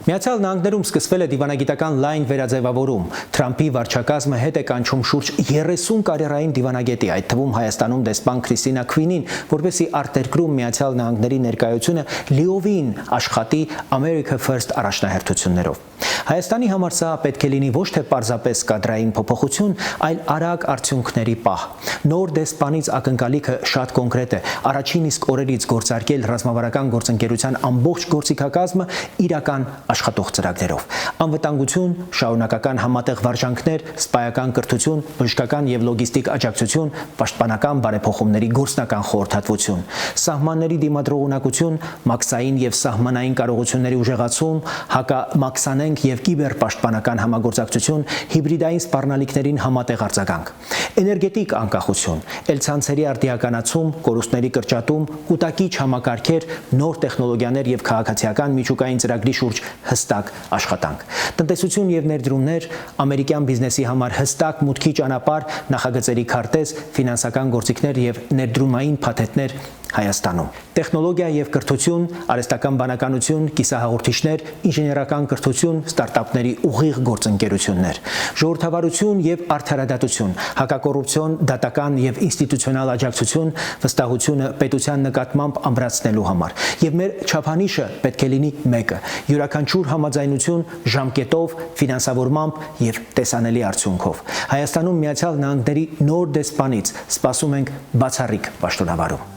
Միացյալ Նահանգներում սկսվել է դիվանագիտական լայն վերաձևավորում։ Թրամփի վարչակազմը հետ է կանչում շուրջ 30 կարիերային դիվանագետի, այդ թվում Հայաստանում դեսպան Քրիստինա Քվինին, որպեսզի արտերկրում Միացյալ Նահանգների ներկայությունը լիովին աշխատի America First առաջնահերթություններով։ Հայաստանի համար սա պետք է լինի ոչ թե պարզապես կադրային փոփոխություն, այլ արագ արդյունքների պահ։ Նոր դեսպանից ակնկալիքը շատ կոնկրետ է՝ առաջին իսկ օրերից գործարկել ռազմավարական գործընկերության ամբողջ գործիքակազմը իրական աշխատող ծրագրերով։ Անվտանգություն, շարունակական համատեղ վարժանքներ, սպայական կրթություն, բժշկական եւ լոգիստիկ աջակցություն, պաշտպանական բարեփոխումների գործնական խորհրդատվություն, սահմանների դիմադրողունակություն, մաքսային եւ սահմանային կարողությունների ուժեղացում, հակամաքսանենգ եւ կիբերպաշտպանական համագործակցություն, հիբրիդային սպառնալիքներին համատեղ արձագանք, էներգետիկ անկախություն, էլցանցերի արդիականացում, կորուստների կրճատում, կուտակիչ համակարգեր, նոր տեխնոլոգիաներ եւ քաղաքացիական միջուկային ծրագրի շուրջ հստակ աշխատանք, տնտեսություն եւ ներդրումներ, ամերիկյան բիզնեսի համար հստակ մուտքի ճանապարհ, նախագծերի քարտեզ, ֆինանսական գործիքներ եւ ներդրումային փաթեթներ Հայաստանում, տեխնոլոգիա եւ կրթություն, արհեստական բանականություն, կիսահաղորդիչներ, ինժեներական կրթություն, ստարտափների ուղիղ գործընկերություններ, ժողովրդավարություն եւ արդարադատություն, հակակոռուպցիոն, դատական եւ ինստիտուցիոնալ աջակցություն, վստահությունը պետության նկատմամբ ամրացնելու համար։ Եվ մեր չափանիշը պետք է լինի մեկը՝ յուրաքանչյուր համաձայնություն ժամկետով, ֆինանսավորմամբ եւ տեսանելի արդյունքով։ Հայաստանում Միացյալ Նահանգների նոր դեսպանից սպասում ենք բացառիկ պաշտոնավարում։